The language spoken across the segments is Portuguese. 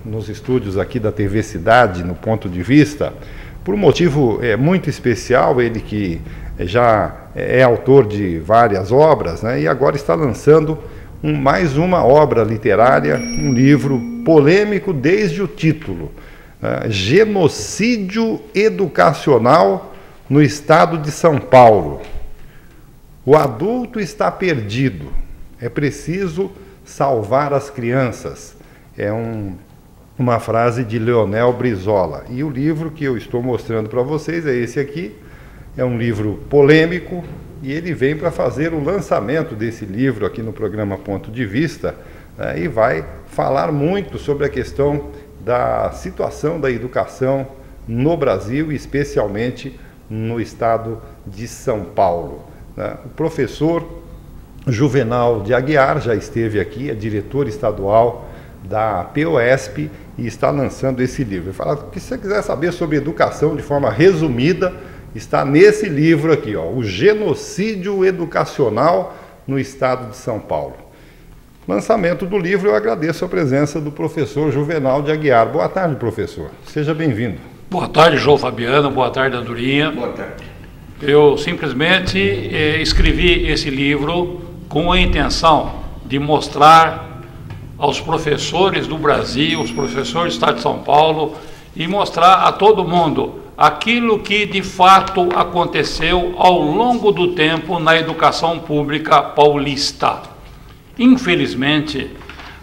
Nos estúdios aqui da TV Cidade, no Ponto de Vista, por um motivo muito especial. Ele que já é autor de várias obras, né, e agora está lançando mais uma obra literária, um livro polêmico desde o título, Genocídio Educacional no Estado de São Paulo. O adulto está perdido, é preciso salvar as crianças. É uma frase de Leonel Brizola. E o livro que eu estou mostrando para vocês é esse aqui. É um livro polêmico e ele vem para fazer o lançamento desse livro aqui no programa Ponto de Vista, né, e vai falar muito sobre a questão da situação da educação no Brasil, especialmente no estado de São Paulo, né. O professor Juvenal de Aguiar já esteve aqui, é diretor estadual da POSP e está lançando esse livro. Ele fala que se você quiser saber sobre educação de forma resumida, está nesse livro aqui, ó, O Genocídio Educacional no Estado de São Paulo. Lançamento do livro, eu agradeço a presença do professor Juvenal de Aguiar. Boa tarde, professor. Seja bem-vindo. Boa tarde, João Fabiano. Boa tarde, Andorinha. Boa tarde. Eu simplesmente escrevi esse livro com a intenção de mostrar aos professores do Brasil, os professores do Estado de São Paulo, e mostrar a todo mundo aquilo que de fato aconteceu ao longo do tempo na educação pública paulista. Infelizmente,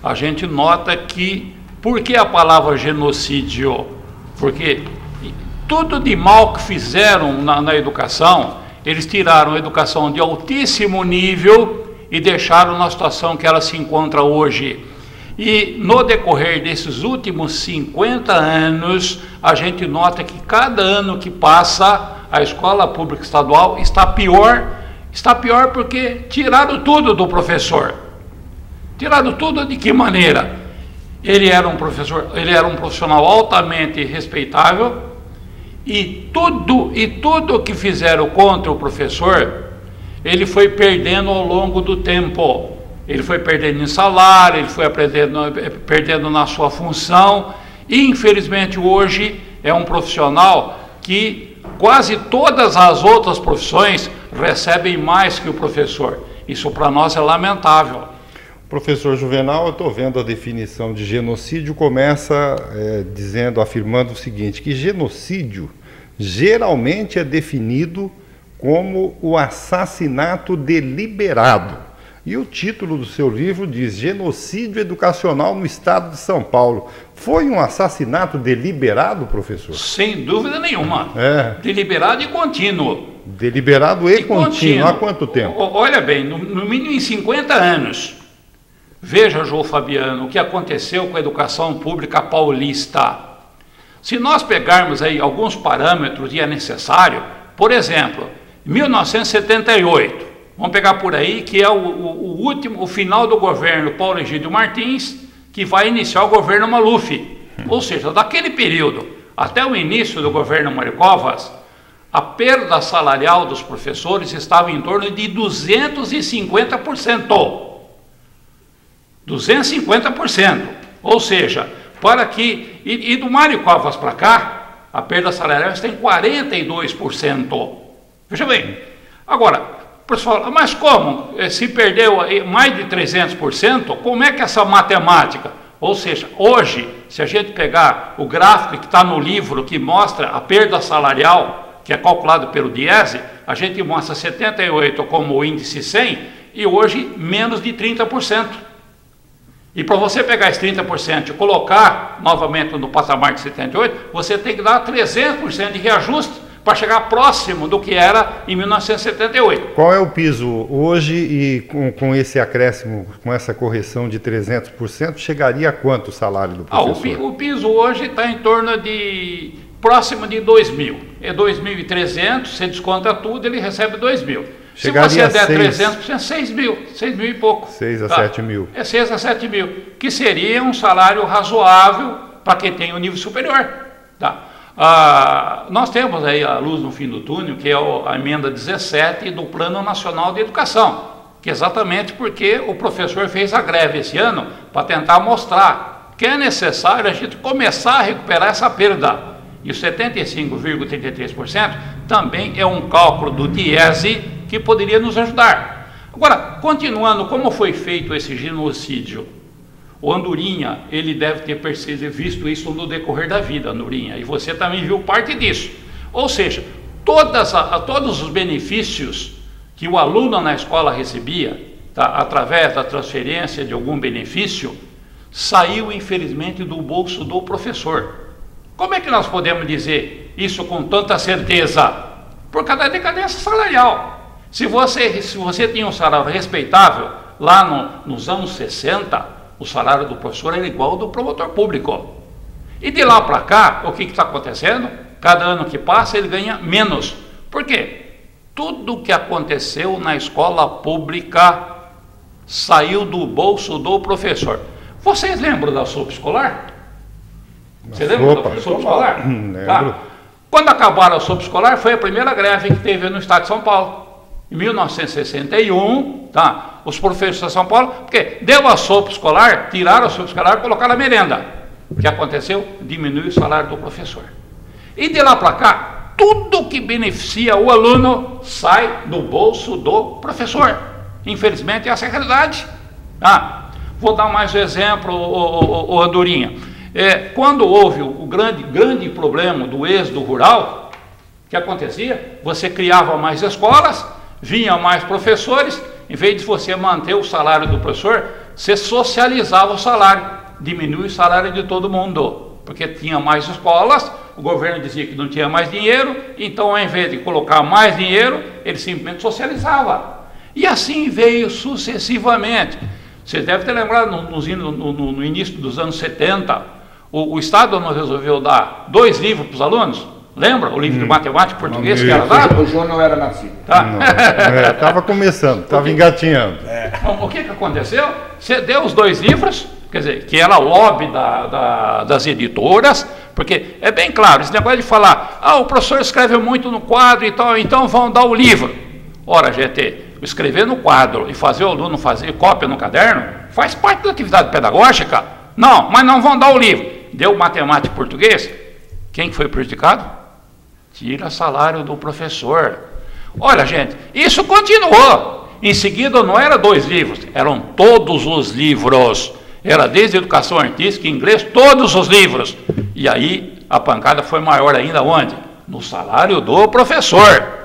a gente nota que, por que a palavra genocídio? Porque tudo de mal que fizeram na educação, eles tiraram a educação de altíssimo nível e deixaram na situação que ela se encontra hoje. E no decorrer desses últimos 50 anos, a gente nota que cada ano que passa, a escola pública estadual está pior. Está pior porque tiraram tudo do professor. Tiraram tudo de que maneira? Ele era um profissional altamente respeitável, e tudo que fizeram contra o professor, ele foi perdendo ao longo do tempo. Ele foi perdendo em salário, ele foi perdendo na sua função, e infelizmente hoje é um profissional que quase todas as outras profissões recebem mais que o professor. Isso para nós é lamentável. Professor Juvenal, eu estou vendo a definição de genocídio, começa afirmando o seguinte, que genocídio geralmente é definido como o assassinato deliberado. E o título do seu livro diz Genocídio Educacional no Estado de São Paulo. Foi um assassinato deliberado, professor? Sem dúvida nenhuma. Deliberado e contínuo. Deliberado e contínuo. Há quanto tempo? Olha bem, no mínimo em 50 anos. Veja, João Fabiano, o que aconteceu com a educação pública paulista. Se nós pegarmos aí alguns parâmetros e é necessário, por exemplo, 1978, vamos pegar por aí, que é o final do governo Paulo Egídio Martins, que vai iniciar o governo Maluf. Ou seja, daquele período até o início do governo Mário Covas, a perda salarial dos professores estava em torno de 250%. 250%. Ou seja, para que... E do Mário Covas para cá, a perda salarial está em 42%. Veja bem. Agora, o professor fala, mas como? Se perdeu mais de 300%, como é que essa matemática? Ou seja, hoje, se a gente pegar o gráfico que está no livro, que mostra a perda salarial, que é calculado pelo Diese, a gente mostra 78 como o índice 100, e hoje menos de 30%. E para você pegar esse 30% e colocar novamente no patamar de 78, você tem que dar 300% de reajuste para chegar próximo do que era em 1978. Qual é o piso hoje e com esse acréscimo, com essa correção de 300%, chegaria a quanto o salário do professor? O piso hoje está em torno de próximo de 2.000. É 2.300, você desconta tudo, ele recebe 2.000. Chegaria se você der 300%, 6.000 e pouco. 6 a 7 mil. É 6 a 7 mil, que seria um salário razoável para quem tem um nível superior. Tá? Nós temos aí a luz no fim do túnel, que é a emenda 17 do Plano Nacional de Educação. que exatamente porque o professor fez a greve esse ano para tentar mostrar que é necessário a gente começar a recuperar essa perda. E o 75,33% também é um cálculo do Diese que poderia nos ajudar. Agora, continuando, como foi feito esse genocídio? O Andorinha, ele deve ter visto isso no decorrer da vida, Andorinha, e você também viu parte disso. Ou seja, todos os benefícios que o aluno na escola recebia, tá, através da transferência de algum benefício, saiu, infelizmente, do bolso do professor. Como é que nós podemos dizer isso com tanta certeza? Por causa da decadência salarial. Se você tinha um salário respeitável, lá nos anos 60, o salário do professor era igual ao do promotor público. E de lá para cá, o que está acontecendo? Cada ano que passa, ele ganha menos. Por quê? Tudo que aconteceu na escola pública saiu do bolso do professor. Vocês lembram da sopa escolar? Você lembra da sopa escolar? Tá. Quando acabaram a sopa escolar, foi a primeira greve que teve no estado de São Paulo. Em 1961, tá, os professores de São Paulo, porque deu a sopa escolar, tiraram a sopa escolar e colocaram a merenda. O que aconteceu? Diminuiu o salário do professor. E de lá para cá, tudo que beneficia o aluno sai do bolso do professor. Infelizmente, essa é a realidade. Vou dar mais um exemplo, o Andorinha. Quando houve o grande problema do êxodo rural, o que acontecia? Você criava mais escolas, vinham mais professores, em vez de você manter o salário do professor, você socializava o salário, diminui o salário de todo mundo, porque tinha mais escolas, o governo dizia que não tinha mais dinheiro, então ao invés de colocar mais dinheiro, ele simplesmente socializava. E assim veio sucessivamente. Vocês devem ter lembrado, no início dos anos 70, o Estado não resolveu dar 2 livros para os alunos? Lembra? O livro de matemática e português que era dado? O João não era nascido. Estava começando, estava engatinhando. O que aconteceu? Você deu os 2 livros, quer dizer, que era lobby das editoras, porque é bem claro, esse negócio de falar, o professor escreve muito no quadro e tal, então vão dar o livro. Ora, GT, escrever no quadro e fazer o aluno fazer cópia no caderno, faz parte da atividade pedagógica. Não, mas não vão dar o livro. Deu matemática e português, quem foi prejudicado? Tira salário do professor. Olha, gente, isso continuou. Em seguida não era 2 livros, eram todos os livros. Era desde educação artística, inglês, todos os livros. E aí a pancada foi maior ainda onde? No salário do professor.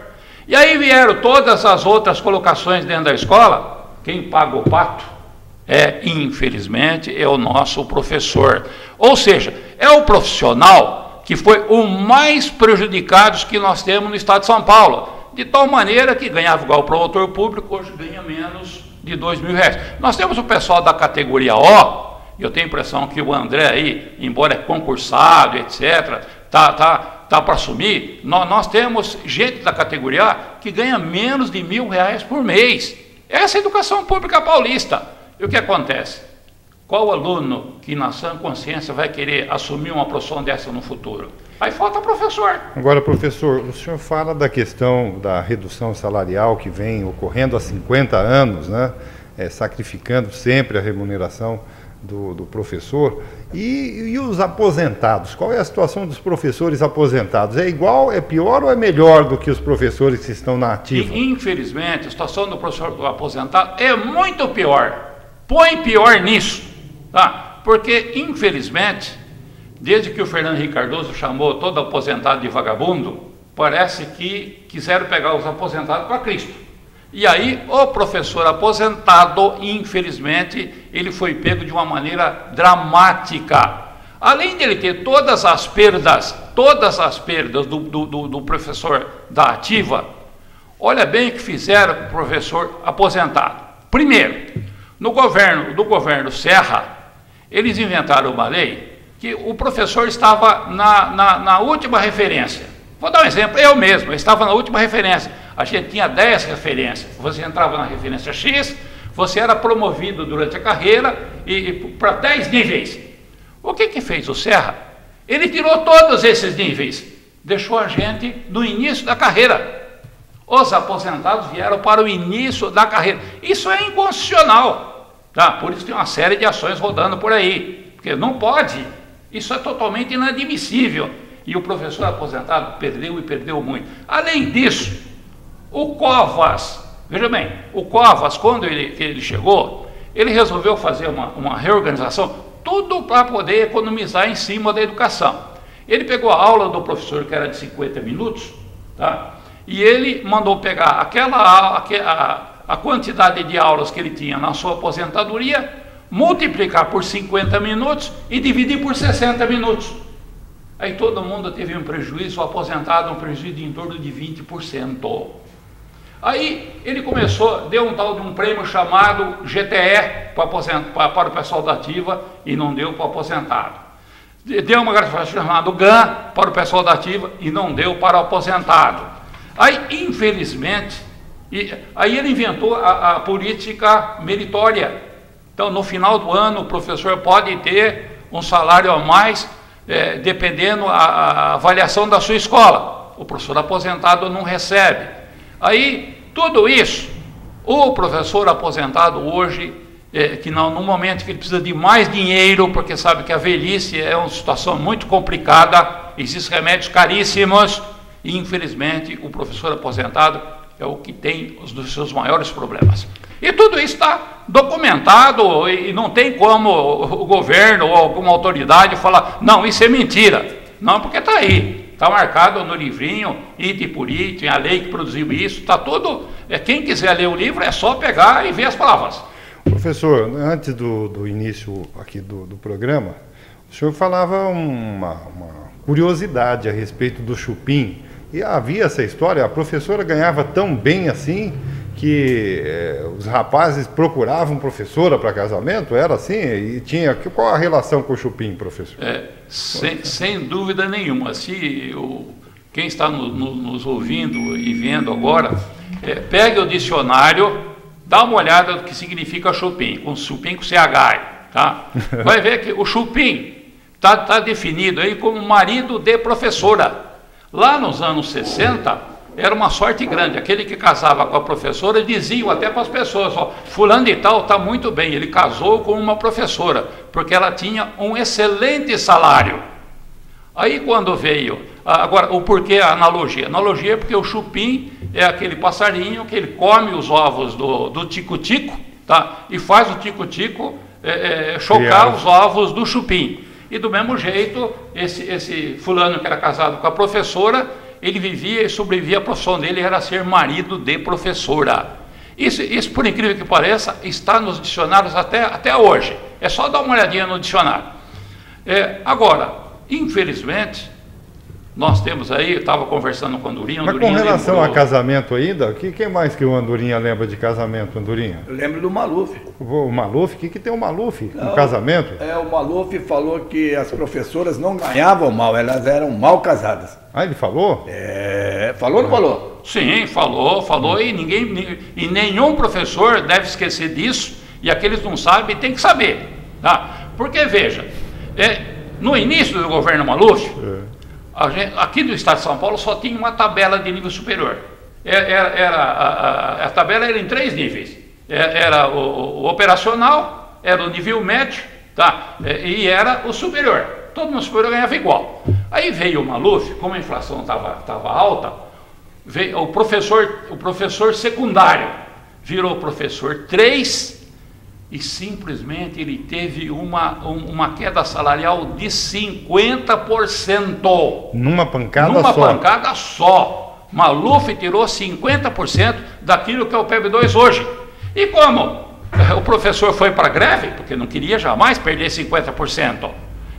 E aí vieram todas as outras colocações dentro da escola. Quem paga o pato infelizmente, é o nosso professor. Ou seja, é o profissional que foi o mais prejudicado que nós temos no estado de São Paulo. De tal maneira que ganhava igual o promotor público, hoje ganha menos de R$2.000. Nós temos o pessoal da categoria O, e eu tenho a impressão que o André aí, embora é concursado, etc., tá para assumir, nós temos gente da categoria A que ganha menos de R$1.000 por mês. Essa é a educação pública paulista. E o que acontece? Qual aluno que na sã consciência vai querer assumir uma profissão dessa no futuro? Aí falta professor. Agora, professor, o senhor fala da questão da redução salarial que vem ocorrendo há 50 anos, né? Sacrificando sempre a remuneração do professor. E os aposentados? Qual é a situação dos professores aposentados? É igual, é pior ou é melhor do que os professores que estão na ativa? E, infelizmente, a situação do professor aposentado é muito pior. Põe pior nisso, tá? Porque, infelizmente, desde que o Fernando Henrique Cardoso chamou todo aposentado de vagabundo, parece que quiseram pegar os aposentados para Cristo. E aí, o professor aposentado, infelizmente, ele foi pego de uma maneira dramática. Além de ele ter todas as perdas do professor da ativa, olha bem o que fizeram com o professor aposentado. Primeiro, do governo Serra, eles inventaram uma lei que o professor estava na última referência. Vou dar um exemplo, eu mesmo, eu estava na última referência. A gente tinha 10 referências. Você entrava na referência X, você era promovido durante a carreira e para 10 níveis. O que fez o Serra? Ele tirou todos esses níveis, deixou a gente no início da carreira. Os aposentados vieram para o início da carreira. Isso é inconstitucional, tá? Por isso tem uma série de ações rodando por aí, porque não pode. Isso é totalmente inadmissível. E o professor aposentado perdeu e perdeu muito. Além disso, o Covas, veja bem, o Covas, quando ele chegou, ele resolveu fazer uma reorganização, tudo para poder economizar em cima da educação. Ele pegou a aula do professor, que era de 50 minutos, tá? E ele mandou pegar a quantidade de aulas que ele tinha na sua aposentadoria, multiplicar por 50 minutos e dividir por 60 minutos. Aí todo mundo teve um prejuízo, o aposentado um prejuízo de em torno de 20%. Aí ele começou, deu um tal de um prêmio chamado GTE para o pessoal da ativa e não deu para o aposentado. Deu uma gratificação chamada GAN para o pessoal da ativa e não deu para o aposentado. Aí, infelizmente, aí ele inventou a política meritória. Então, no final do ano, o professor pode ter um salário a mais, dependendo a avaliação da sua escola. O professor aposentado não recebe. Aí, tudo isso, o professor aposentado hoje, que no momento que ele precisa de mais dinheiro, porque sabe que a velhice é uma situação muito complicada, existem remédios caríssimos, e infelizmente o professor aposentado é o que tem os dos seus maiores problemas. E tudo isso está documentado e não tem como o governo ou alguma autoridade falar, não, isso é mentira. Não, porque está aí, está marcado no livrinho, item por item, a lei que produziu isso, está tudo. Quem quiser ler o livro é só pegar e ver as palavras. Professor, antes do início aqui do programa, o senhor falava uma curiosidade a respeito do chupim. E havia essa história, a professora ganhava tão bem assim que os rapazes procuravam professora para casamento, era assim? E tinha, qual a relação com o chupim, professor? Sem dúvida nenhuma. Quem está nos ouvindo e vendo agora, pegue o dicionário, dá uma olhada no que significa chupim com CH, tá? Vai ver que o chupim está definido aí como marido de professora. Lá nos anos 60, era uma sorte grande. Aquele que casava com a professora, diziam até para as pessoas, ó, fulano de tal está muito bem, ele casou com uma professora, porque ela tinha um excelente salário. Aí quando veio, agora, o porquê a analogia? A analogia é porque o chupim é aquele passarinho que ele come os ovos do tico-tico, tá? E faz o tico-tico chocar os ovos do chupim. E do mesmo jeito, esse fulano que era casado com a professora, ele vivia e sobrevivia, a profissão dele era ser marido de professora. Isso, por incrível que pareça, está nos dicionários até hoje. É só dar uma olhadinha no dicionário. Agora, infelizmente, nós temos aí, eu estava conversando com o Andorinha. Mas com relação a casamento ainda, quem mais que o Andorinha lembra de casamento, Andorinha? Eu lembro do Maluf. O Maluf? O que tem o Maluf no casamento? O Maluf falou que as professoras não ganhavam mal, elas eram mal casadas. Ah, ele falou? Falou ou não falou? Sim, falou e nenhum professor deve esquecer disso, e aqueles que não sabem tem que saber. Tá? Porque, veja, no início do governo Maluf, aqui do estado de São Paulo só tinha uma tabela de nível superior. A tabela era em 3 níveis. Era o operacional, era o nível médio, tá? E era o superior. Todo mundo superior ganhava igual. Aí veio o Maluf, como a inflação estava alta, veio o professor secundário virou professor 3 e simplesmente ele teve uma queda salarial de 50%. Numa pancada só? Numa pancada só. Maluf tirou 50% daquilo que é o PEB2 hoje. E como o professor foi para a greve, porque não queria jamais perder 50%.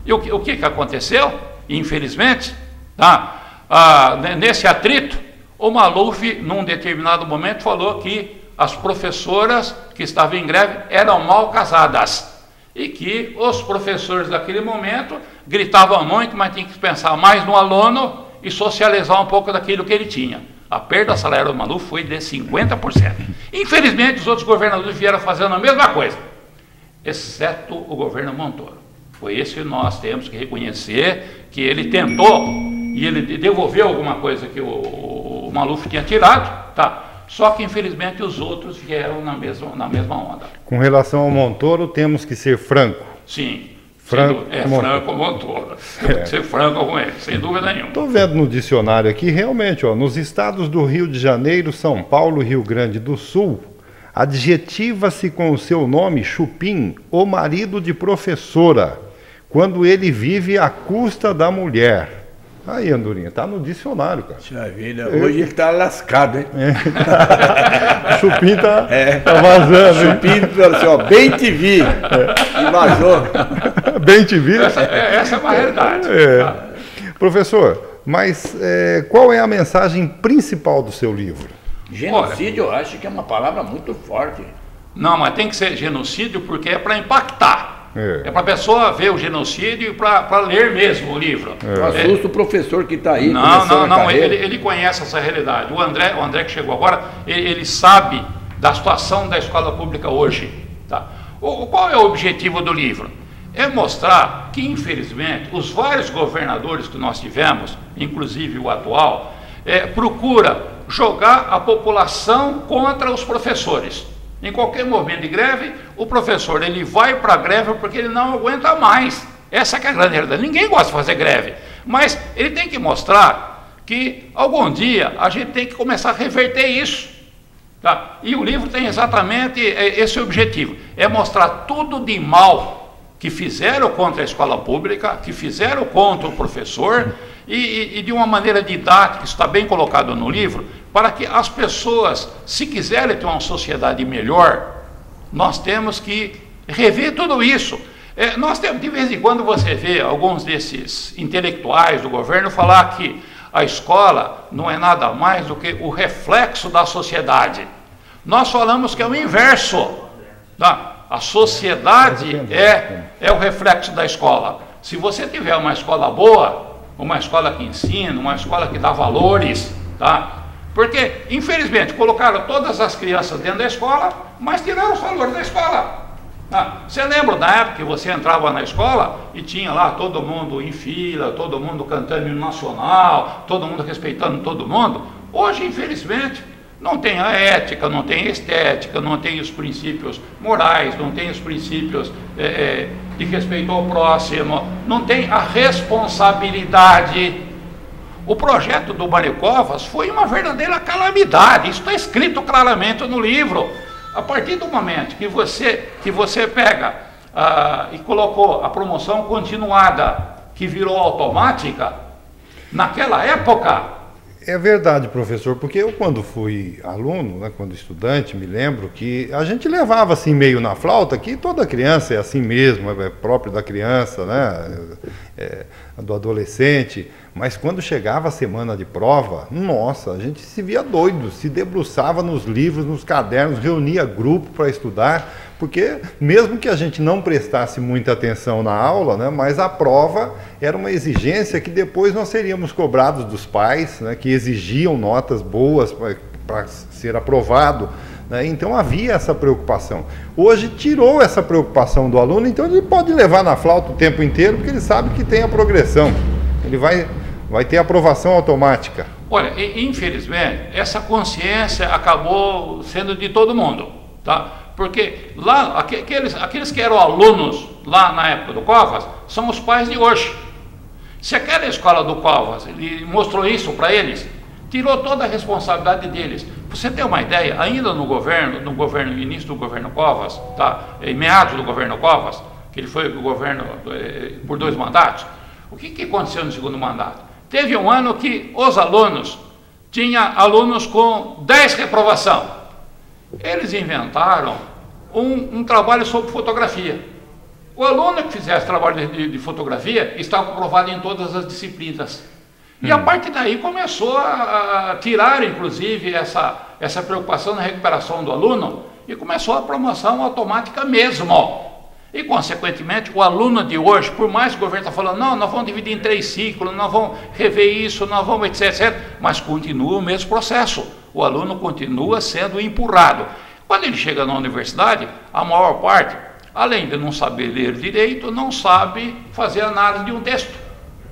E o que aconteceu? Infelizmente, nesse atrito, o Maluf, num determinado momento, falou que as professoras que estavam em greve eram mal casadas e que os professores daquele momento gritavam muito, mas tinham que pensar mais no aluno e socializar um pouco daquilo que ele tinha. A perda salarial do Maluf foi de 50%. Infelizmente, os outros governadores vieram fazendo a mesma coisa, exceto o governo Montoro. Foi esse que nós temos que reconhecer, que ele tentou e ele devolveu alguma coisa que o Maluf tinha tirado, tá? Só que infelizmente os outros vieram na mesma onda. Com relação ao Montoro, temos que ser franco. Sim. Franco Montoro. Tem que ser franco com ele, sem dúvida nenhuma. Estou vendo no dicionário aqui, realmente, ó, nos estados do Rio de Janeiro, São Paulo e Rio Grande do Sul, adjetiva-se com o seu nome, Chupim, o marido de professora, quando ele vive à custa da mulher. Aí, Andorinha, tá no dicionário, cara. Puxa vida, hoje ele tá lascado, hein? Chupim tá vazando, hein? Chupim, assim, ó, bem te vi. E vazou. Bem te vi? Essa é uma realidade. Professor, mas qual é a mensagem principal do seu livro? Genocídio, eu acho que é uma palavra muito forte. Não, mas tem que ser genocídio porque é para impactar. É para a pessoa ver o genocídio e para ler mesmo o livro. Assusta o professor que está aí. Não, ele conhece essa realidade. O André que chegou agora, ele sabe da situação da escola pública hoje. Tá? Qual é o objetivo do livro? É mostrar que, infelizmente, os vários governadores que nós tivemos, inclusive o atual, procura jogar a população contra os professores. Em qualquer momento de greve, o professor ele vai para a greve porque ele não aguenta mais. Essa que é a grande realidade. Ninguém gosta de fazer greve, mas ele tem que mostrar que algum dia a gente tem que começar a reverter isso. Tá? E o livro tem exatamente esse objetivo, é mostrar tudo de mal que fizeram contra a escola pública, que fizeram contra o professor, e de uma maneira didática, isso está bem colocado no livro, para que as pessoas, se quiserem ter uma sociedade melhor, nós temos que rever tudo isso. Nós temos, de vez em quando você vê alguns desses intelectuais do governo falar que a escola não é nada mais do que o reflexo da sociedade. Nós falamos que é o inverso. Tá? A sociedade é o reflexo da escola. Se você tiver uma escola boa, uma escola que ensina, uma escola que dá valores, tá? Porque, infelizmente, colocaram todas as crianças dentro da escola, mas tiraram os valores da escola. Tá? Você lembra da época que você entrava na escola e tinha lá todo mundo em fila, todo mundo cantando hino nacional, todo mundo respeitando todo mundo? Hoje, infelizmente, não tem a ética, não tem a estética, não tem os princípios morais, não tem os princípios de respeito ao próximo, não tem a responsabilidade. O projeto do Mário Covas foi uma verdadeira calamidade, isso está escrito claramente no livro. A partir do momento que você pega e colocou a promoção continuada, que virou automática, naquela época... É verdade, professor, porque eu quando fui aluno, né, quando estudante, me lembro que a gente levava assim meio na flauta, que toda criança é assim mesmo, é próprio da criança, né, do adolescente, mas quando chegava a semana de prova, nossa, a gente se via doido, se debruçava nos livros, nos cadernos, reunia grupo para estudar, porque mesmo que a gente não prestasse muita atenção na aula, né, mas a prova era uma exigência que depois nós seríamos cobrados dos pais, né, que exigiam notas boas para ser aprovado, né, então havia essa preocupação. Hoje tirou essa preocupação do aluno, então ele pode levar na flauta o tempo inteiro, porque ele sabe que tem a progressão, ele vai ter aprovação automática. Olha, infelizmente, essa consciência acabou sendo de todo mundo, tá? Porque lá, aqueles que eram alunos lá na época do Covas, são os pais de hoje. Se aquela escola do Covas, ele mostrou isso para eles, tirou toda a responsabilidade deles. Você tem uma ideia, ainda no início do governo Covas, tá? Em meados do governo Covas, que ele foi o governo por 2 mandatos, o que aconteceu no segundo mandato? Teve um ano que os alunos, tinha alunos com 10 reprovação. Eles inventaram um trabalho sobre fotografia. O aluno que fizesse trabalho de fotografia estava aprovado em todas as disciplinas. E a partir daí começou a tirar, inclusive, essa preocupação na recuperação do aluno e começou a promoção automática mesmo. E, consequentemente, o aluno de hoje, por mais que o governo está falando, não, nós vamos dividir em 3 ciclos, nós vamos rever isso, nós vamos etc, mas continua o mesmo processo. O aluno continua sendo empurrado. Quando ele chega na universidade, a maior parte, além de não saber ler direito, não sabe fazer análise de um texto.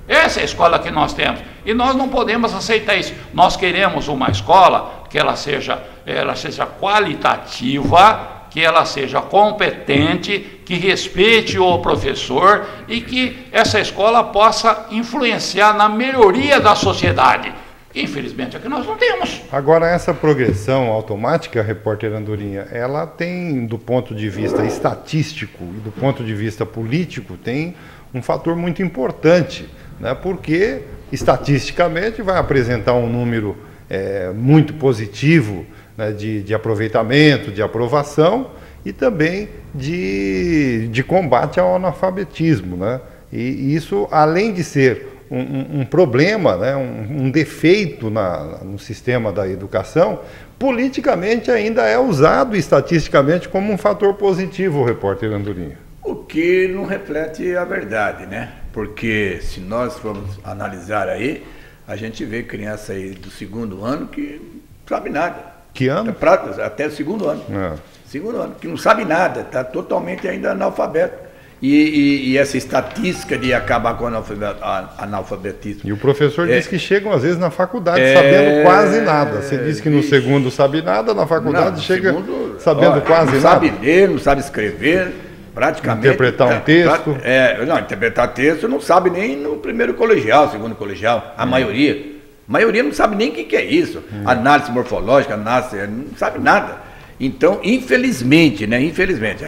Essa é a escola que nós temos. E nós não podemos aceitar isso. Nós queremos uma escola que que ela seja qualitativa, que ela seja competente, que respeite o professor e que essa escola possa influenciar na melhoria da sociedade. Infelizmente, aqui nós não temos. Agora, essa progressão automática, repórter Andorinha, ela tem, do ponto de vista estatístico e do ponto de vista político, tem um fator muito importante, né? Porque, estatisticamente, vai apresentar um número muito positivo, né, de aproveitamento, de aprovação e também de combate ao analfabetismo, né? E isso, além de ser um problema, né, um defeito no sistema da educação, politicamente ainda é usado estatisticamente como um fator positivo, o repórter Andorinha. O que não reflete a verdade, né? Porque se nós formos analisar aí, a gente vê criança aí do 2º ano que não sabe nada. Que ano? Até o 2º ano. Segundo ano, que não sabe nada, está totalmente ainda analfabeto. E essa estatística de acabar com o analfabetismo. E o professor diz que chegam às vezes na faculdade sabendo quase nada. Você diz que no 2º sabe nada, na faculdade chega sabendo quase nada. Não sabe ler, não sabe escrever, praticamente. Interpretar um texto. Não, interpretar texto não sabe nem no 1º colegial, 2º colegial, a maioria. A maioria não sabe nem o que é isso. Análise morfológica, não sabe nada. Então, infelizmente, né? Infelizmente,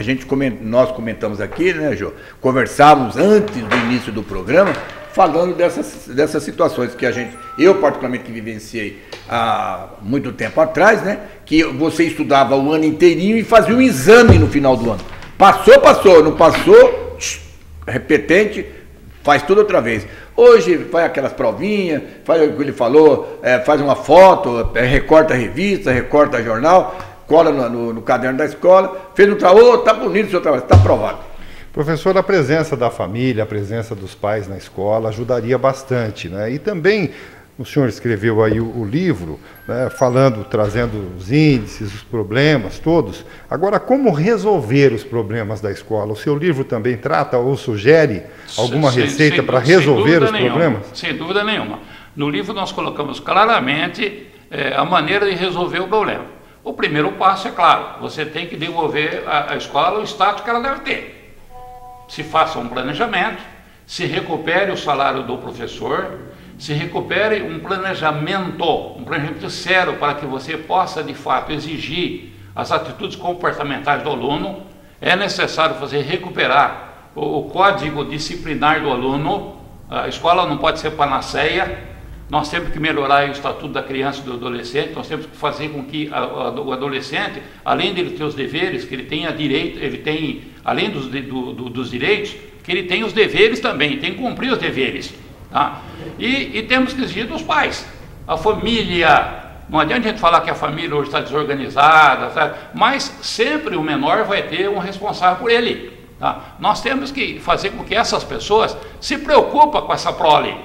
nós comentamos aqui, né, Jô? Conversávamos antes do início do programa, falando dessas situações que eu particularmente que vivenciei há muito tempo atrás, né? Que você estudava o ano inteirinho e fazia um exame no final do ano. Passou, não passou, repetente, faz tudo outra vez. Hoje faz aquelas provinhas, faz o que ele falou, faz uma foto, recorta a revista, recorta a jornal, cola no caderno da escola, fez um trabalho, tá bonito o seu trabalho, está aprovado. Professor, a presença da família, a presença dos pais na escola ajudaria bastante, né? E também o senhor escreveu aí o livro, né, trazendo os índices, os problemas todos. Agora, como resolver os problemas da escola? O seu livro também trata ou sugere alguma receita para resolver os problemas? Sem dúvida nenhuma. No livro nós colocamos claramente a maneira de resolver o problema. O primeiro passo, é claro, você tem que devolver à escola o status que ela deve ter. Se faça um planejamento, se recupere o salário do professor, se recupere um planejamento sério para que você possa, de fato, exigir as atitudes comportamentais do aluno. É necessário recuperar o código disciplinar do aluno. A escola não pode ser panaceia. Nós temos que melhorar o estatuto da criança e do adolescente, nós temos que fazer com que o adolescente, além de ele ter os deveres, que ele tenha direito, além dos direitos, que ele tenha os deveres também, tem que cumprir os deveres. Tá? E temos que exigir dos pais. A família, não adianta a gente falar que a família hoje está desorganizada, sabe? Mas sempre o menor vai ter um responsável por ele. Tá? Nós temos que fazer com que essas pessoas se preocupem com essa prole.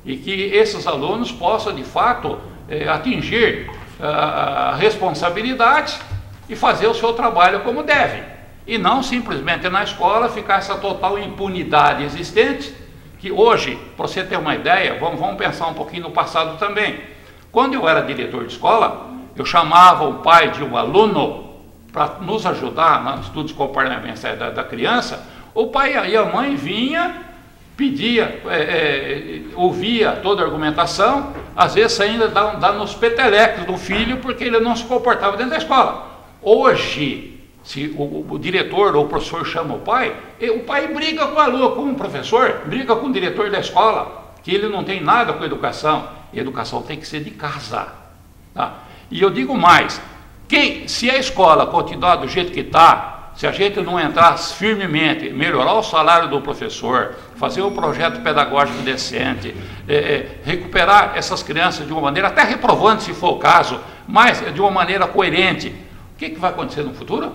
E que esses alunos possam, de fato, atingir a responsabilidade e fazer o seu trabalho como devem. E não simplesmente na escola ficar essa total impunidade existente, que hoje, para você ter uma ideia, vamos pensar um pouquinho no passado também. Quando eu era diretor de escola, eu chamava o pai de um aluno para nos ajudar nos estudos comportamentais da criança. O pai e a mãe vinha, pedia, ouvia toda a argumentação, às vezes ainda dá nos petelecos do filho porque ele não se comportava dentro da escola. Hoje, se o diretor ou o professor chama o pai briga com o aluno, com o professor, briga com o diretor da escola, que ele não tem nada com a educação. E a educação tem que ser de casa. Tá? E eu digo mais, se a escola continuar do jeito que está, se a gente não entrar firmemente, melhorar o salário do professor, fazer um projeto pedagógico decente, recuperar essas crianças de uma maneira, até reprovando se for o caso, mas de uma maneira coerente, o que vai acontecer no futuro?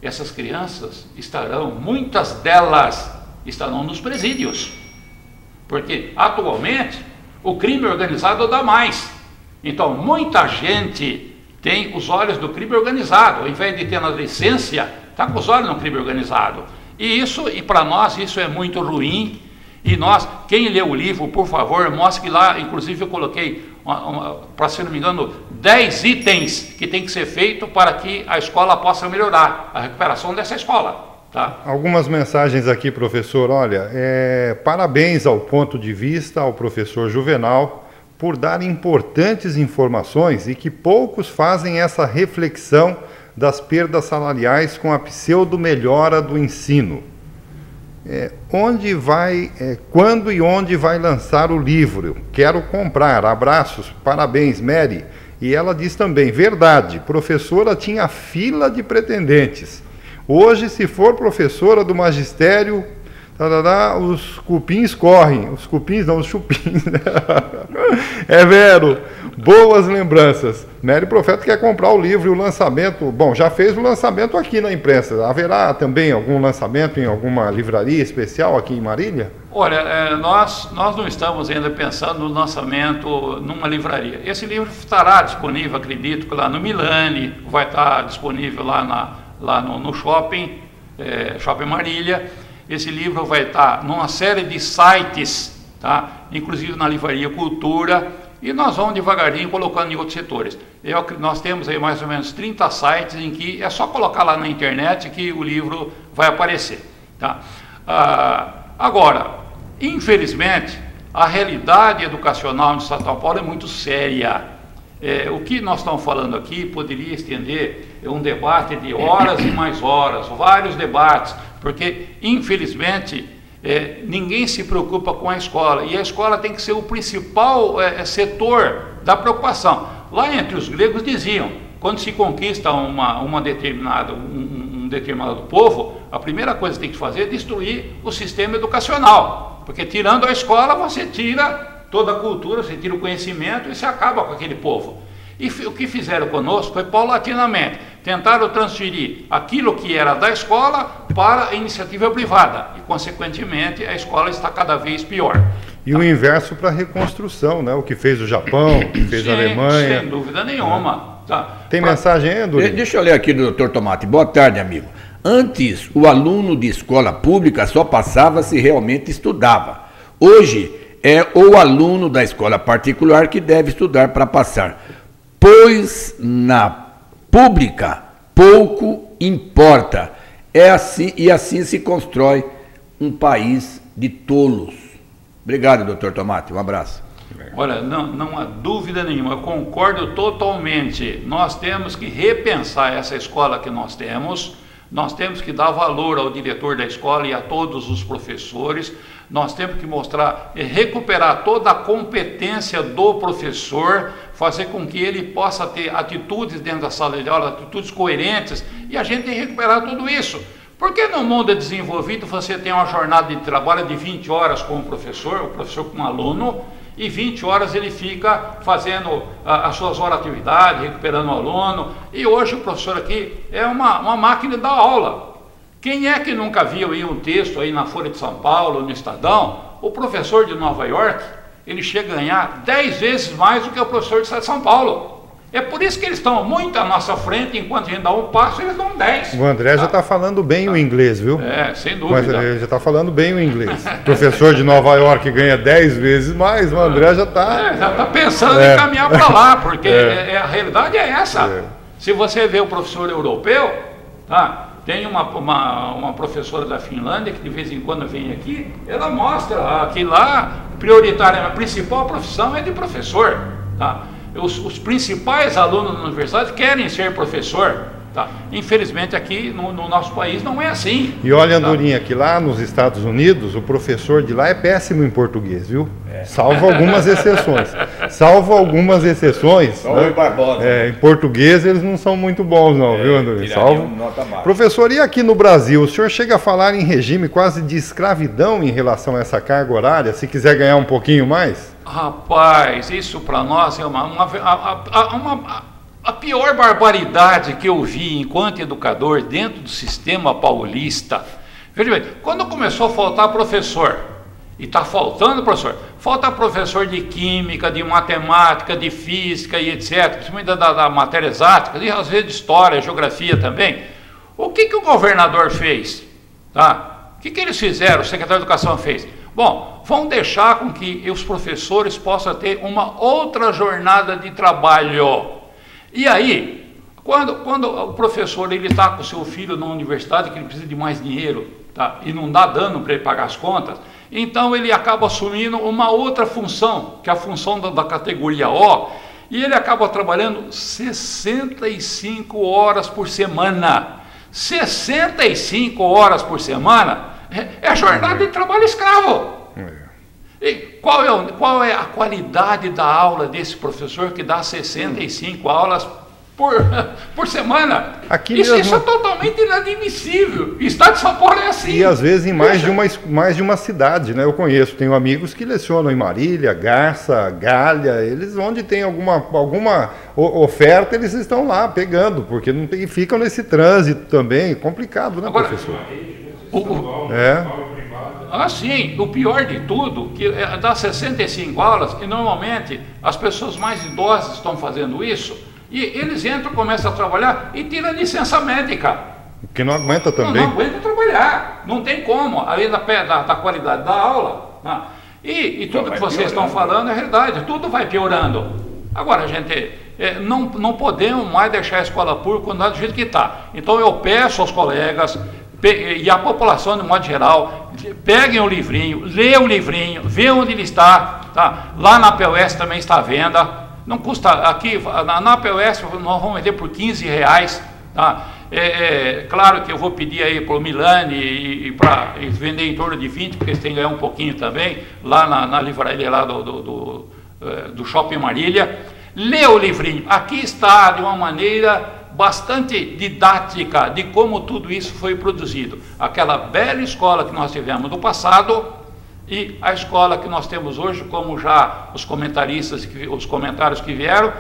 Essas crianças muitas delas estarão nos presídios, porque atualmente o crime organizado dá mais. Então muita gente tem os olhos do crime organizado, ao invés de ter na decência, está com os olhos no crime organizado. E para nós isso é muito ruim, E nós, quem lê o livro, por favor, mostre que lá, inclusive eu coloquei, para se não me engano, 10 itens que tem que ser feito para que a escola possa melhorar, a recuperação dessa escola. Tá? Algumas mensagens aqui, professor. Olha, parabéns ao ponto de vista, ao professor Juvenal, por dar importantes informações e que poucos fazem essa reflexão das perdas salariais com a pseudo-melhora do ensino. Quando e onde vai lançar o livro? Quero comprar. Abraços, parabéns, Mary. E ela diz também, verdade, professora tinha fila de pretendentes. Hoje, se for professora do magistério, os cupins correm. Os cupins não, os chupins. É vero. Boas lembranças. Mary Profeta quer comprar o livro e o lançamento. Bom, já fez o lançamento aqui na imprensa. Haverá também algum lançamento em alguma livraria especial aqui em Marília? Olha, nós não estamos ainda pensando no lançamento numa livraria. Esse livro estará disponível, acredito, lá no Milani, vai estar disponível lá no shopping, Shopping Marília. Esse livro vai estar numa série de sites, tá? Inclusive na Livraria Cultura, e nós vamos devagarinho colocando em outros setores. Nós temos aí mais ou menos 30 sites em que é só colocar lá na internet que o livro vai aparecer. Tá? Agora, infelizmente, a realidade educacional no estado de São Paulo é muito séria. O que nós estamos falando aqui poderia estender um debate de horas e mais horas, vários debates, porque, infelizmente, ninguém se preocupa com a escola, e a escola tem que ser o principal setor da preocupação. Lá entre os gregos diziam, quando se conquista um determinado povo, a primeira coisa que tem que fazer é destruir o sistema educacional, porque tirando a escola você tira toda a cultura, você tira o conhecimento e você acaba com aquele povo. E o que fizeram conosco foi paulatinamente, tentaram transferir aquilo que era da escola para a iniciativa privada, e consequentemente a escola está cada vez pior. E o inverso para a reconstrução, né? O que fez o Japão, o que fez a Alemanha. Sem dúvida nenhuma. Tá. Tem mensagem aí, André? Deixa eu ler aqui do Dr. Tomate. Boa tarde, amigo. Antes, o aluno de escola pública só passava se realmente estudava. Hoje, é o aluno da escola particular que deve estudar para passar, pois na pública pouco importa. E assim se constrói um país de tolos. Obrigado, doutor Tomate. Um abraço. Olha, não há dúvida nenhuma, eu concordo totalmente. Nós temos que repensar essa escola que nós temos que dar valor ao diretor da escola e a todos os professores, nós temos que mostrar, recuperar toda a competência do professor, fazer com que ele possa ter atitudes dentro da sala de aula, atitudes coerentes, e a gente tem que recuperar tudo isso. Porque no mundo desenvolvido você tem uma jornada de trabalho de 20 horas com o professor com o aluno, e 20 horas ele fica fazendo as suas horas de atividade, recuperando o aluno, e hoje o professor aqui é uma máquina da aula. Quem é que nunca viu aí um texto aí na Folha de São Paulo, no Estadão? O professor de Nova York, ele chega a ganhar 10 vezes mais do que o professor do Estado de São Paulo. É por isso que eles estão muito à nossa frente, enquanto a gente dá um passo, eles dão 10. O André já está falando bem o inglês, viu? Sem dúvida. Mas ele já está falando bem o inglês. O professor de Nova York ganha 10 vezes mais, o André já está... já está pensando em caminhar para lá, porque a realidade é essa. Se você vê o professor europeu, tá? Tem uma professora da Finlândia que de vez em quando vem aqui, ela mostra que lá, prioritariamente, a principal profissão é de professor, tá? Os principais alunos da universidade querem ser professor, tá? Infelizmente aqui no nosso país não é assim. E olha, Andorinha, que lá nos Estados Unidos o professor de lá é péssimo em português, viu? Salvo algumas exceções. Né? Em português eles não são muito bons não, viu, Andorinha? Professor, e aqui no Brasil, o senhor chega a falar em regime quase de escravidão em relação a essa carga horária, se quiser ganhar um pouquinho mais? Rapaz, isso para nós é a pior barbaridade que eu vi enquanto educador dentro do sistema paulista. Veja bem, quando começou a faltar professor, e está faltando professor, falta professor de química, de matemática, de física e etc., principalmente da matéria exática, e às vezes de história, geografia também. O que o governador fez? Tá? O que eles fizeram, o secretário de Educação fez? Bom, vão deixar com que os professores possam ter uma outra jornada de trabalho. E aí, quando o professor está com o seu filho na universidade, que ele precisa de mais dinheiro, tá? E não dá dano para ele pagar as contas, então ele acaba assumindo uma outra função, que é a função da categoria O, e ele acaba trabalhando 65 horas por semana. 65 horas por semana é jornada de trabalho escravo. E qual é a qualidade da aula desse professor que dá 65 aulas por semana? Isso é totalmente inadmissível. O Estado de São Paulo é assim. E às vezes em mais de uma cidade, né? Eu conheço, tenho amigos que lecionam em Marília, Garça, Galha, eles onde tem alguma oferta, eles estão lá pegando, porque não tem, e ficam nesse trânsito também, complicado, né, agora, professor? Sim, o pior de tudo, que dá 65 aulas, e normalmente as pessoas mais idosas estão fazendo isso, e eles entram, começam a trabalhar e tiram licença médica. Porque não aguenta também. Não aguenta trabalhar, não tem como, além da qualidade da aula. Né? E tudo que vocês estão falando é verdade, tudo vai piorando. Agora, gente, não podemos mais deixar a escola pública do jeito que está. Então eu peço aos colegas e a população de modo geral, peguem o livrinho, leiam o livrinho, vejam onde ele está. Tá? Lá na POS também está à venda. Não custa, aqui na POS nós vamos vender por R$15. Tá? Claro que eu vou pedir aí para o Milani e para vender em torno de 20, porque eles têm que ganhar um pouquinho também, lá na livraria lá do Shopping Marília. Lê o livrinho, aqui está de uma maneira bastante didática de como tudo isso foi produzido. Aquela bela escola que nós tivemos no passado e a escola que nós temos hoje, como já os comentaristas, os comentários que vieram,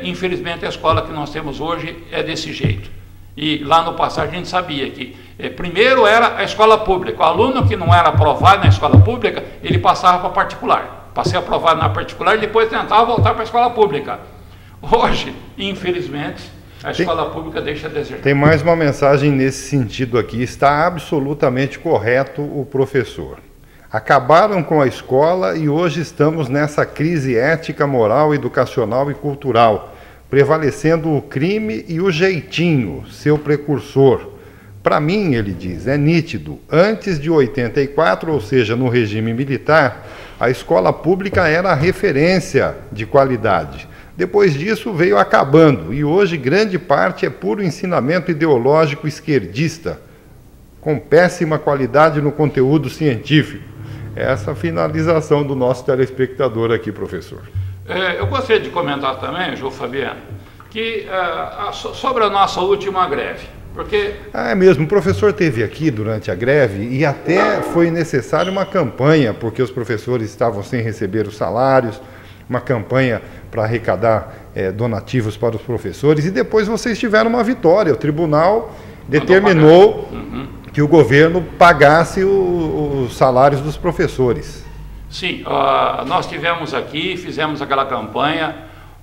infelizmente a escola que nós temos hoje é desse jeito. E lá no passado a gente sabia que primeiro era a escola pública, o aluno que não era aprovado na escola pública, ele passava para particular. Passei aprovado na particular e depois tentava voltar para a escola pública. Hoje, infelizmente, a escola pública deixa a desejar. Tem mais uma mensagem nesse sentido aqui. Está absolutamente correto o professor. Acabaram com a escola e hoje estamos nessa crise ética, moral, educacional e cultural, prevalecendo o crime e o jeitinho, seu precursor. Para mim, ele diz, é nítido, antes de 84, ou seja, no regime militar, a escola pública era a referência de qualidade. Depois disso veio acabando, e hoje grande parte é puro ensinamento ideológico esquerdista, com péssima qualidade no conteúdo científico. Essa finalização do nosso telespectador aqui, professor. Eu gostaria de comentar também, João Fabiano, que sobre a nossa última greve, porque... É mesmo, o professor esteve aqui durante a greve e até foi necessária uma campanha, porque os professores estavam sem receber os salários, uma campanha para arrecadar donativos para os professores, e depois vocês tiveram uma vitória. O tribunal determinou que o governo pagasse os salários dos professores. Sim, nós tivemos aqui, fizemos aquela campanha,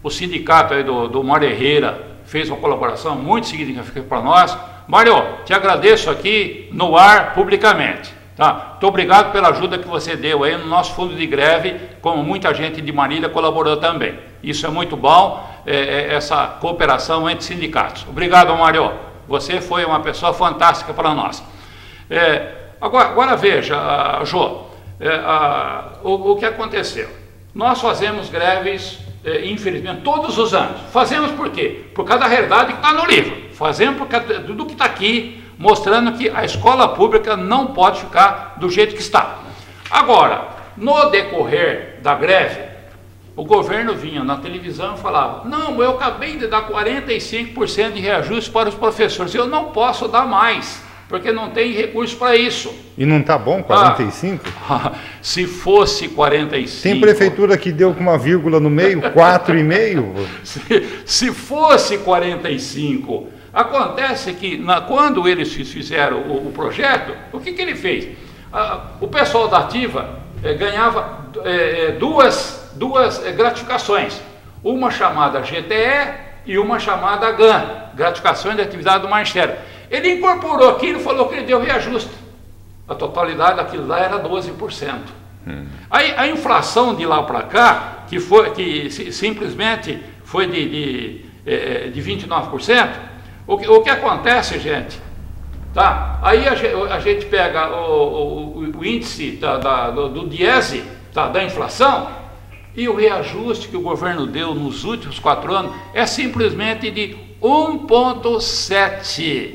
o sindicato aí do Mário Herrera fez uma colaboração muito significativa para nós. Mário, te agradeço aqui no ar publicamente. Tá? Muito obrigado pela ajuda que você deu aí no nosso fundo de greve, como muita gente de Marília colaborou também. Isso é muito bom, essa cooperação entre sindicatos. Obrigado, Mário. Você foi uma pessoa fantástica para nós. Agora veja, Jô, o que aconteceu. Nós fazemos greves, infelizmente, todos os anos. Fazemos por quê? Por causa da realidade que está no livro. Fazemos por causa do que está aqui, mostrando que a escola pública não pode ficar do jeito que está. Agora, no decorrer da greve, o governo vinha na televisão e falava: não, eu acabei de dar 45% de reajuste para os professores, eu não posso dar mais, porque não tem recurso para isso. E não está bom 45%? Se fosse 45%... Tem prefeitura que deu com uma vírgula no meio, 4,5%? Se fosse 45%, acontece que quando eles fizeram o projeto, o que ele fez? O pessoal da Ativa ganhava duas gratificações, uma chamada GTE e uma chamada GAN, gratificações de atividade do Magistério. Ele incorporou aquilo e falou que ele deu reajuste. A totalidade daquilo lá era 12%. Aí a inflação de lá para cá, que simplesmente foi de 29%, o que acontece, gente? Tá? Aí a gente pega o índice do Diese, tá, da inflação, e o reajuste que o governo deu nos últimos 4 anos é simplesmente de 1,7%.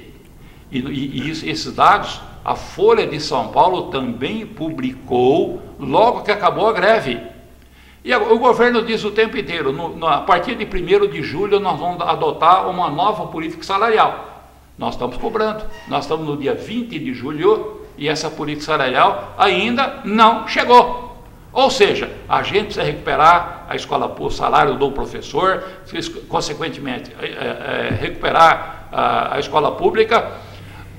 E esses dados a Folha de São Paulo também publicou logo que acabou a greve. E o governo diz o tempo inteiro, a partir de 1º de julho nós vamos adotar uma nova política salarial. Nós estamos cobrando, nós estamos no dia 20 de julho e essa política salarial ainda não chegou. Ou seja, a gente precisa recuperar a escola, o salário do professor, consequentemente recuperar a escola pública,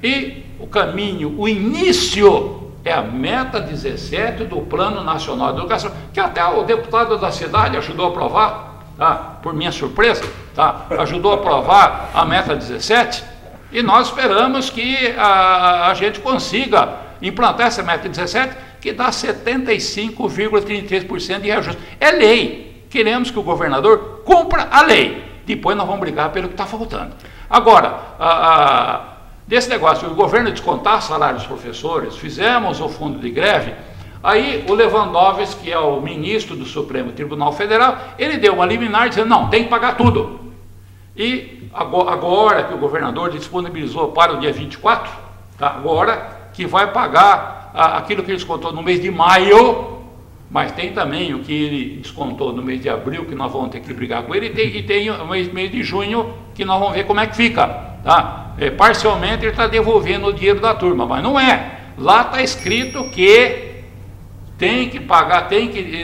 e o caminho, o início é a meta 17 do Plano Nacional de Educação, que até o deputado da cidade ajudou a aprovar, tá? Por minha surpresa, tá? Ajudou a aprovar a meta 17, e nós esperamos que a gente consiga implantar essa meta 17, que dá 75,33% de reajuste. É lei. Queremos que o governador cumpra a lei. Depois nós vamos brigar pelo que está faltando. Agora, desse negócio, o governo descontar salário dos professores, fizemos o fundo de greve, aí o Lewandowski, que é o ministro do Supremo Tribunal Federal, ele deu uma liminar dizendo, não, tem que pagar tudo. E agora que o governador disponibilizou para o dia 24, tá? Agora que vai pagar aquilo que ele descontou no mês de maio, mas tem também o que ele descontou no mês de abril, que nós vamos ter que brigar com ele, e tem o mês de junho, que nós vamos ver como é que fica. Tá? Parcialmente ele está devolvendo o dinheiro da turma, mas não é. Lá está escrito que tem que pagar,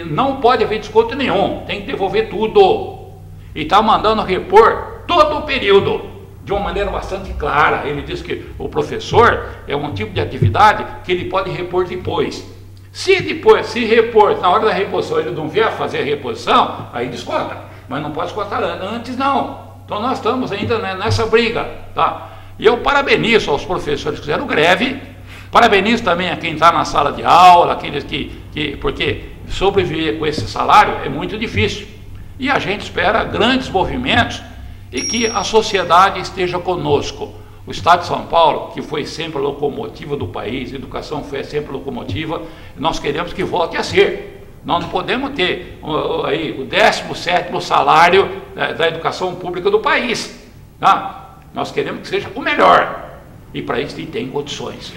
não pode haver desconto nenhum, tem que devolver tudo. E está mandando repor todo o período, de uma maneira bastante clara. Ele diz que o professor é um tipo de atividade que ele pode repor depois. Se repor, na hora da reposição, ele não vier fazer a reposição, aí desconta. Mas não pode descontar antes, não. Então nós estamos ainda nessa briga. Tá? E eu parabenizo aos professores que fizeram greve, parabenizo também a quem está na sala de aula, aqueles porque sobreviver com esse salário é muito difícil. E a gente espera grandes movimentos e que a sociedade esteja conosco. O Estado de São Paulo, que foi sempre a locomotiva do país, a educação foi sempre a locomotiva, nós queremos que volte a ser. Nós não podemos ter aí, o 17º salário da educação pública do país. Tá? Nós queremos que seja o melhor. E para isso tem condições.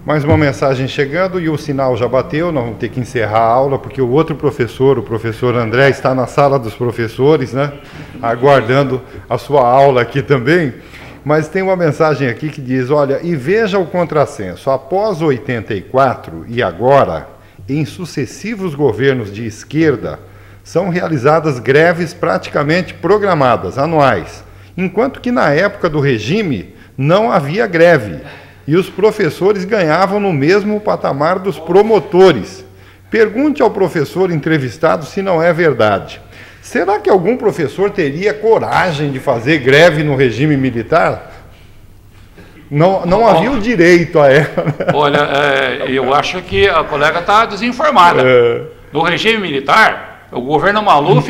Mais uma mensagem chegando e o sinal já bateu, nós vamos ter que encerrar a aula, porque o outro professor, o professor André, está na sala dos professores, né? Aguardando a sua aula aqui também. Mas tem uma mensagem aqui que diz, olha, e veja o contrassenso, após 84 e agora, em sucessivos governos de esquerda, são realizadas greves praticamente programadas, anuais, enquanto que na época do regime não havia greve. E os professores ganhavam no mesmo patamar dos promotores. Pergunte ao professor entrevistado se não é verdade. Será que algum professor teria coragem de fazer greve no regime militar? Não havia o direito a ela. Olha, eu acho que a colega está desinformada. No regime militar, o governo Maluf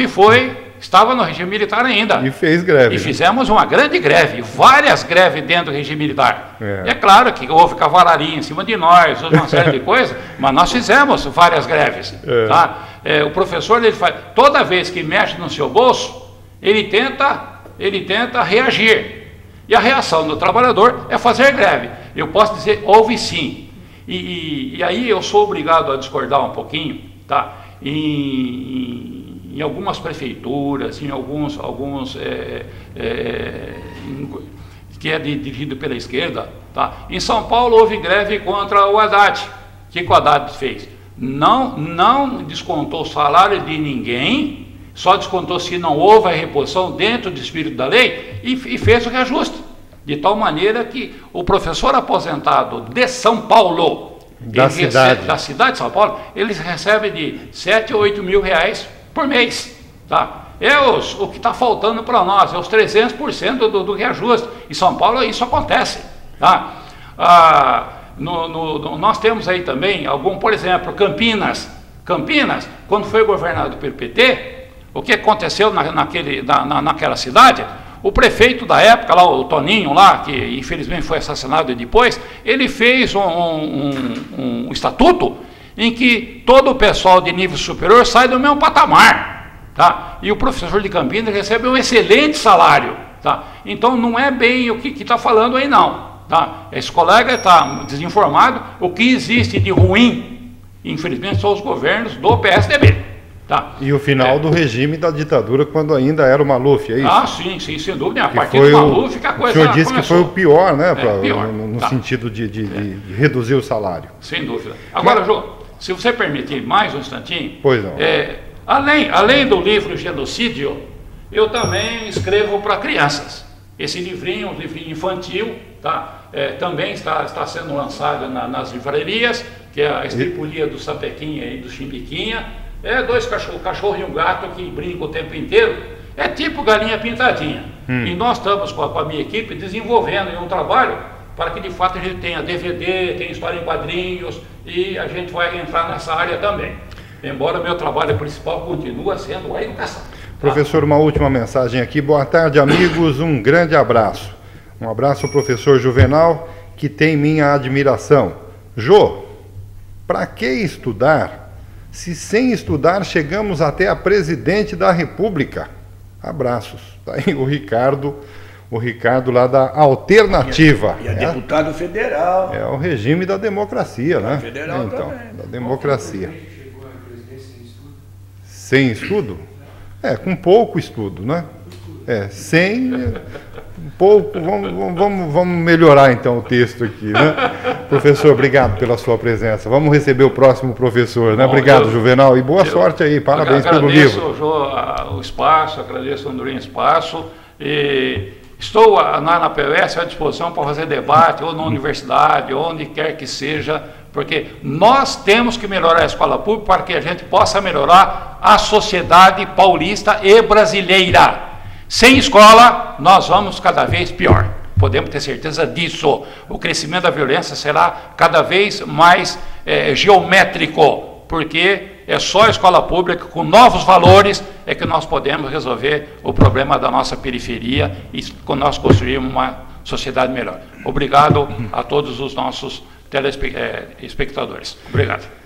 estava no regime militar ainda. E fez greve. E fizemos uma grande greve, várias greves dentro do regime militar. É claro que houve cavalaria em cima de nós, uma série de coisas, mas nós fizemos várias greves. Tá? O professor, ele faz, toda vez que mexe no seu bolso, ele tenta reagir. E a reação do trabalhador é fazer greve. Eu posso dizer, houve sim. E aí eu sou obrigado a discordar um pouquinho, tá? Em algumas prefeituras, em alguns que é dirigido pela esquerda, tá? Em São Paulo houve greve contra o Haddad. O que o Haddad fez? Não descontou o salário de ninguém, só descontou se não houve a reposição dentro do espírito da lei e fez o reajuste. De tal maneira que o professor aposentado de São Paulo, da cidade de São Paulo, eles recebem de 7 ou 8 mil reais por mês. Tá? O que está faltando para nós, é os 300% do reajuste. Em São Paulo isso acontece. Tá? Nós temos aí também por exemplo, Campinas, quando foi governado pelo PT, o que aconteceu naquela cidade? O prefeito da época, lá, o Toninho, lá, que infelizmente foi assassinado depois, ele fez um estatuto em que todo o pessoal de nível superior sai do mesmo patamar, tá? E o professor de Campinas recebe um excelente salário, tá? Então não é bem o que está falando aí não, tá? Esse colega está desinformado. O que existe de ruim, infelizmente, são os governos do PSDB. Tá. E o final do regime da ditadura, quando ainda era o Maluf, é isso? Ah, sim, sem dúvida. A partir do Maluf que a coisa começou. O senhor disse que foi o pior, né? Pior. No sentido de reduzir o salário. Sem dúvida. Agora, Jô, se você permitir mais um instantinho. Pois não. Além do livro Genocídio, eu também escrevo para crianças. Esse livrinho, um livrinho infantil, tá? Também está sendo lançado nas livrarias, que é a Estripulia do Sapequinha e do Chimbiquinha. Dois cachorro e um gato que brincam o tempo inteiro. É tipo galinha pintadinha. E nós estamos com a minha equipe desenvolvendo um trabalho para que de fato a gente tenha DVD, tenha história em quadrinhos, e a gente vai entrar nessa área também. Embora meu trabalho principal continua sendo a educação. Professor, uma última mensagem aqui. Boa tarde, amigos. Um grande abraço. Um abraço ao professor Juvenal, que tem minha admiração. Jô, para que estudar se sem estudar chegamos até a presidente da República? Abraços. Tá aí o Ricardo lá da Alternativa. E a deputado federal. É o regime da democracia, né? Federal então, também. da democracia. Sem estudo? Com pouco estudo, né? Sem pouco. Vamos melhorar então o texto aqui, né? Professor, obrigado pela sua presença. Vamos receber o próximo professor, né? Obrigado, Juvenal, e boa sorte aí. Parabéns pelo livro. Agradeço o espaço, agradeço o Andorinha espaço. E estou na PUS à disposição para fazer debate, ou na universidade, ou onde quer que seja, porque nós temos que melhorar a escola pública para que a gente possa melhorar a sociedade paulista e brasileira. Sem escola, nós vamos cada vez pior. Podemos ter certeza disso. O crescimento da violência será cada vez mais geométrico, porque é só a escola pública com novos valores é que nós podemos resolver o problema da nossa periferia e nós construirmos uma sociedade melhor. Obrigado a todos os nossos telespectadores. Obrigado.